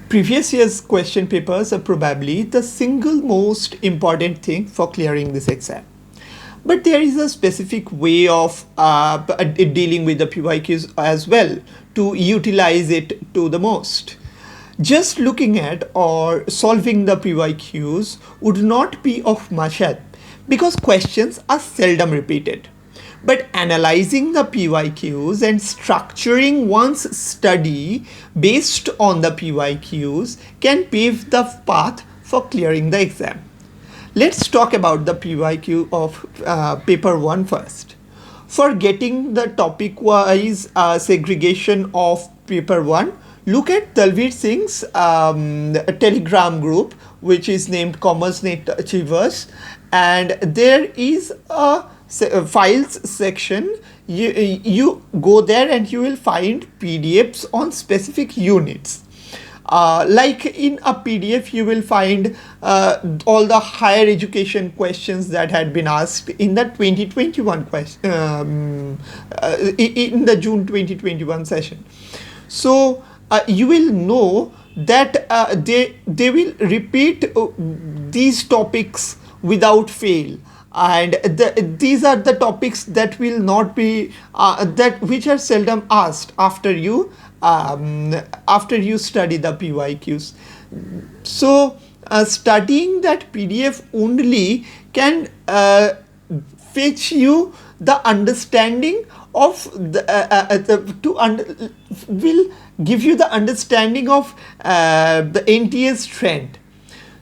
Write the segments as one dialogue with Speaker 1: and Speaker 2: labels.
Speaker 1: Previous year's question papers are probably the single most important thing for clearing this exam. But there is a specific way of dealing with the PYQs as well to utilize it to the most. Just looking at or solving the PYQs would not be of much help because questions are seldom repeated. But analyzing the PYQs and structuring one's study based on the PYQs can pave the path for clearing the exam. Let's talk about the PYQ of paper 1 first. For getting the topic-wise segregation of paper 1, look at Talveer Singh's Telegram group, which is named CommerceNet Achievers, and there is a files section. You go there and you will find PDFs on specific units. Like in a PDF, you will find all the higher education questions that had been asked in the 2021 in the June 2021 session. So you will know that they will repeat these topics without fail. And these are the topics that will not be which are seldom asked after you study the PYQs. So studying that PDF only can fetch you the understanding of will give you the understanding of the NTA's trend.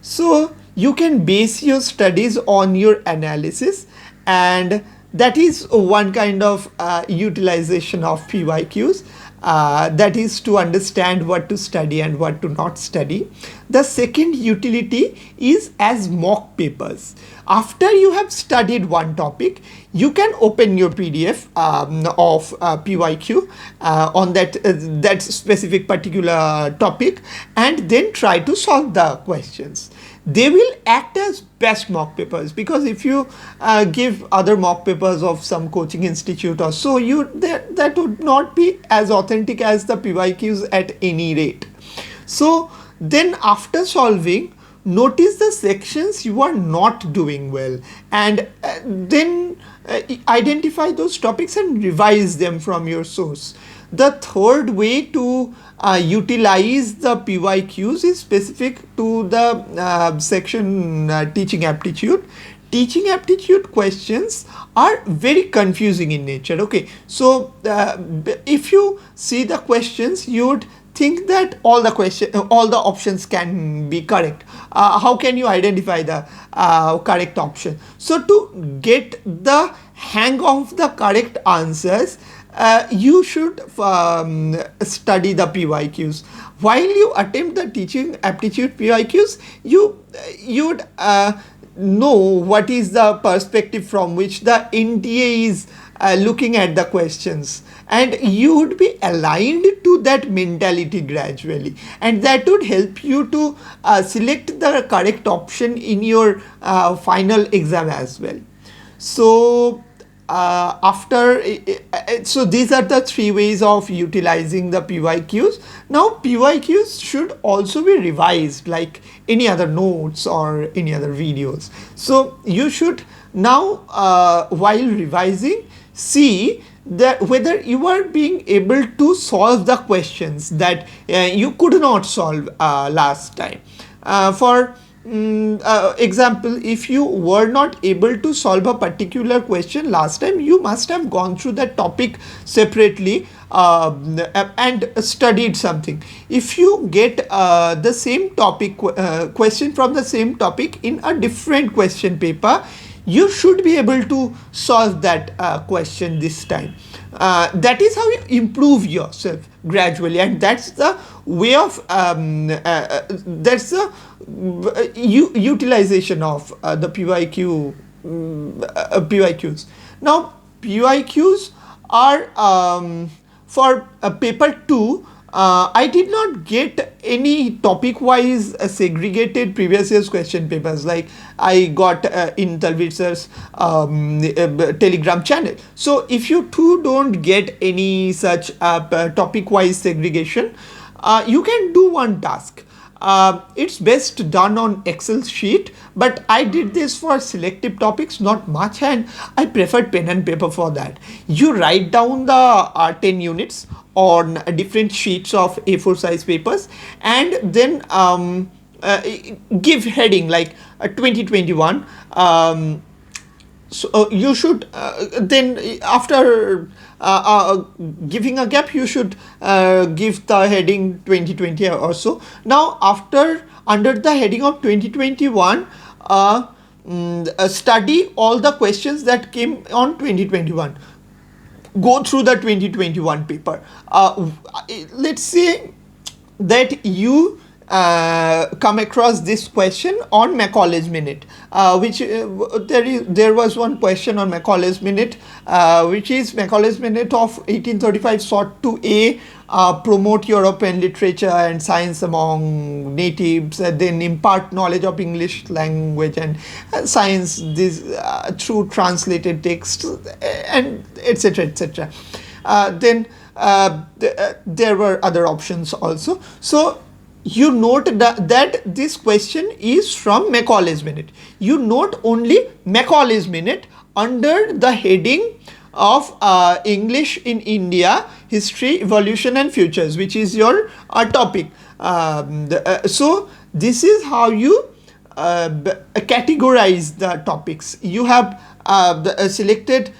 Speaker 1: So you can base your studies on your analysis, and that is one kind of utilization of PYQs. That is to understand what to study and what to not study. The second utility is as mock papers. After you have studied one topic, you can open your PDF of PYQ on that specific particular topic and then try to solve the questions. They will act as best mock papers, because if you give other mock papers of some coaching institute or so, that would not be as authentic as the PYQs at any rate. So then after solving, notice the sections you are not doing well, and then identify those topics and revise them from your source. The third way to utilize the PYQs is specific to the section teaching aptitude. Teaching aptitude questions are very confusing in nature. Okay, so if you see the questions, you would think that all the options can be correct. How can you identify the correct option? So to get the hang of the correct answers, you should study the PYQs. While you attempt the teaching aptitude PYQs, you would know what is the perspective from which the NTA is looking at the questions, and you would be aligned to that mentality gradually, and that would help you to select the correct option in your final exam as well. So so these are the three ways of utilizing the PYQs. Now PYQs should also be revised like any other notes or any other videos. So you should now while revising, see that whether you are being able to solve the questions that you could not solve last time. For example, if you were not able to solve a particular question last time, you must have gone through that topic separately and studied something. If you get the same topic question from the same topic in a different question paper, you should be able to solve that question this time. That is how you improve yourself gradually, and that's the way of that's the utilization of the PYQs. Now PYQs are for paper 2. I did not get any topic-wise segregated previous year's question papers like I got in Talveer sir's Telegram channel. So if you too don't get any such topic-wise segregation, you can do one task. it's best done on Excel sheet, but I did this for selective topics, not much, and I preferred pen and paper for that. You write down the 10 units on different sheets of A4 size papers, and then give heading like 2021. So you should then after giving a gap, you should give the heading 2020 or so. Now after under the heading of 2021, study all the questions that came on 2021. Go through the 2021 paper. Let's say that you come across this question on Macaulay's Minute, which there was one question on Macaulay's Minute, which is Macaulay's Minute of 1835 sought to promote European literature and science among natives, and then impart knowledge of English language and science this through translated text, and etc. etc. Then there were other options also. So you note that this question is from Macaulay's Minute. You note only Macaulay's Minute under the heading of English in India, History, Evolution and Futures, which is your topic. So this is how you categorize the topics. You have selected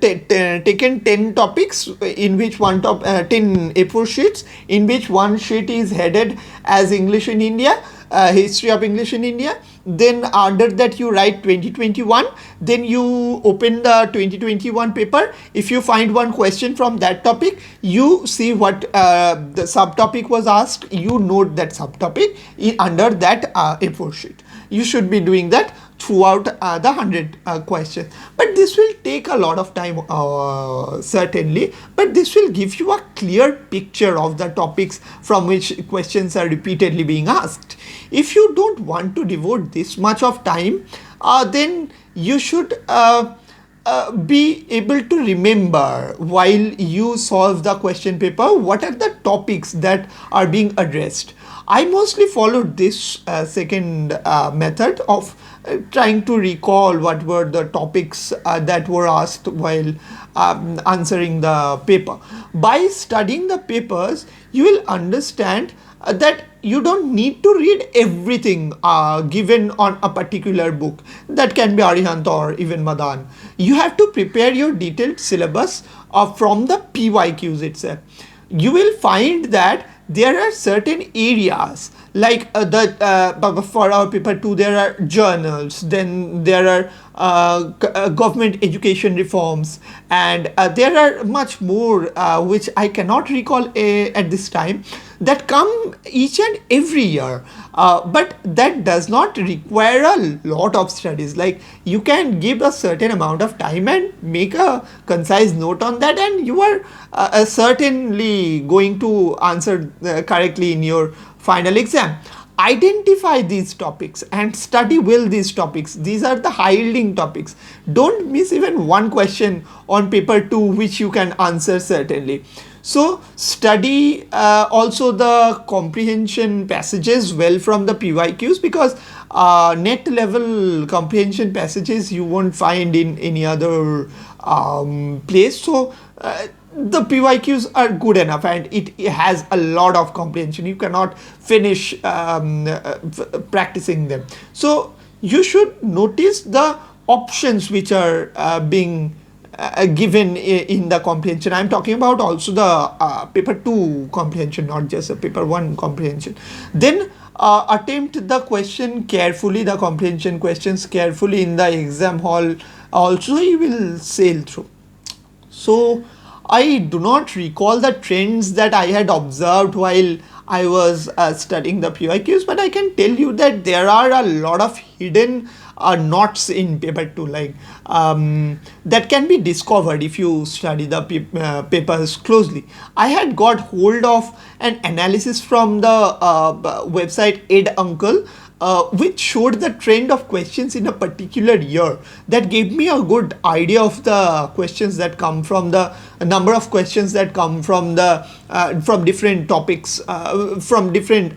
Speaker 1: taken 10 topics in which 10 A4 sheets, in which one sheet is headed as English in India, history of English in India. Then under that you write 2021. Then you open the 2021 paper. If you find one question from that topic, you see what the subtopic was asked. You note that subtopic under that A4 sheet. You should be doing that throughout the 100 questions. But this will take a lot of time, certainly. But this will give you a clear picture of the topics from which questions are repeatedly being asked. If you don't want to devote this much of time, then you should be able to remember while you solve the question paper what are the topics that are being addressed. I mostly followed this second method of trying to recall what were the topics that were asked while answering the paper. By studying the papers, you will understand that you don't need to read everything given on a particular book. That can be Arihant or even Madan. You have to prepare your detailed syllabus from the PYQs itself. You will find that there are certain areas like for our paper 2 there are journals, then there are government education reforms, and there are much more which I cannot recall at this time, that come each and every year, but that does not require a lot of studies. Like you can give a certain amount of time and make a concise note on that, and you are certainly going to answer correctly in your final exam. Identify these topics and study well these topics. These are the high yielding topics. Don't miss even one question on paper 2 which you can answer certainly. So study also the comprehension passages well from the PYQs, because net level comprehension passages you won't find in any other place. So the PYQs are good enough, and it has a lot of comprehension. You cannot finish practicing them. So you should notice the options which are being given in the comprehension. I'm talking about also the paper 2 comprehension, not just a paper 1 comprehension. Then attempt the question carefully, the comprehension questions carefully in the exam hall. Also you will sail through. So I do not recall the trends that I had observed while I was studying the PYQs, but I can tell you that there are a lot of hidden knots in paper 2, like that can be discovered if you study the papers closely. I had got hold of an analysis from the website Ed Uncle, which showed the trend of questions in a particular year. That gave me a good idea of the questions that come from the number of questions that come from the from different topics, from different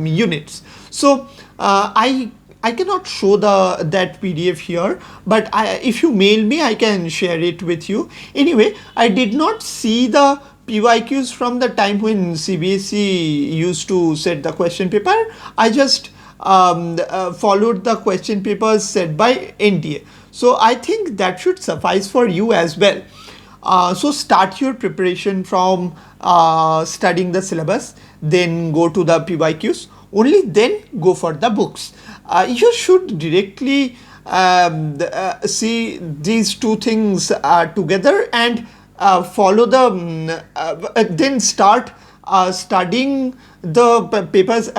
Speaker 1: units. So I cannot show that PDF here, but if you mail me, I can share it with you. Anyway, I did not see the PYQs from the time when CBSE used to set the question paper. I just followed the question papers set by NTA. So I think that should suffice for you as well. So start your preparation from studying the syllabus, then go to the PYQs, only then go for the books. You should directly see these two things together and follow the then start studying the papers,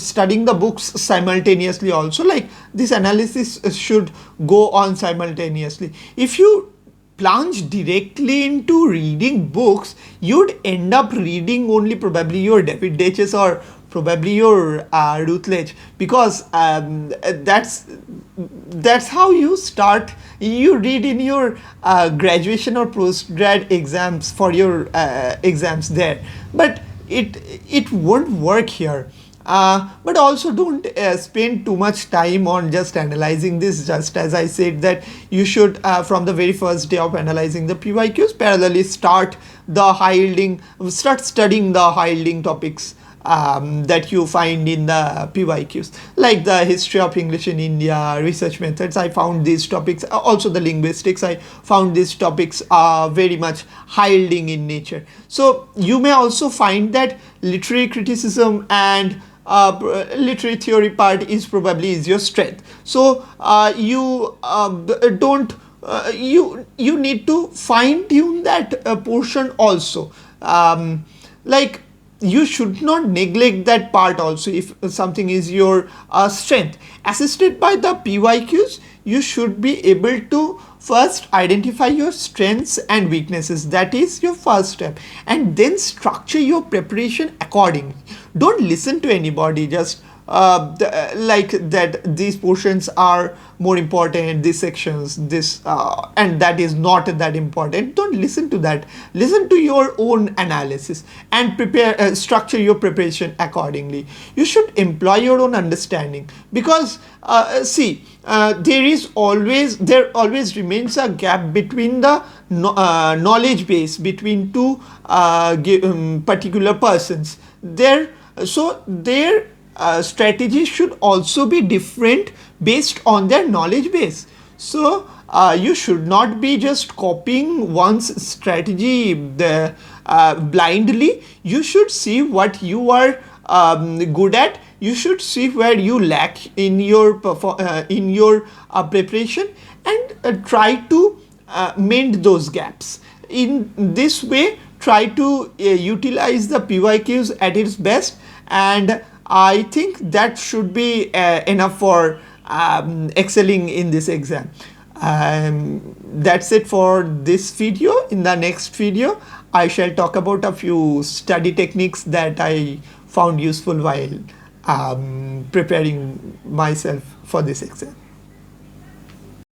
Speaker 1: studying the books simultaneously also. Like this analysis should go on simultaneously. If you plunge directly into reading books, you'd end up reading only probably your David Deutsches or probably your Routledge, because that's how you start. You read in your graduation or postgrad exams for your exams there, but it won't work here. But also don't spend too much time on just analyzing this. Just as I said that you should from the very first day of analyzing the PYQs, parallelly start studying the high yielding topics that you find in the PYQs, like the history of English in India, research methods. I found these topics, also the linguistics, I found these topics very much high yielding in nature. So you may also find that literary criticism and literary theory part is your strength. So you need to fine tune that portion also. Like you should not neglect that part also if something is your strength. Assisted by the PYQs, you should be able to first identify your strengths and weaknesses. That is your first step, and then structure your preparation accordingly. Don't listen to anybody just like that these portions are more important, these sections this and that is not that important. Don't listen to that. Listen to your own analysis and prepare structure your preparation accordingly. You should employ your own understanding, because there always remains a gap between the knowledge base between two particular persons. Their strategy should also be different based on their knowledge base. So you should not be just copying one's strategy blindly. You should see what you are good at. You should see where you lack in your preparation and try to mend those gaps. In this way, try to utilize the PYQs at its best, and I think that should be enough for excelling in this exam. That's it for this video. In the next video, I shall talk about a few study techniques that I found useful while preparing myself for this exam.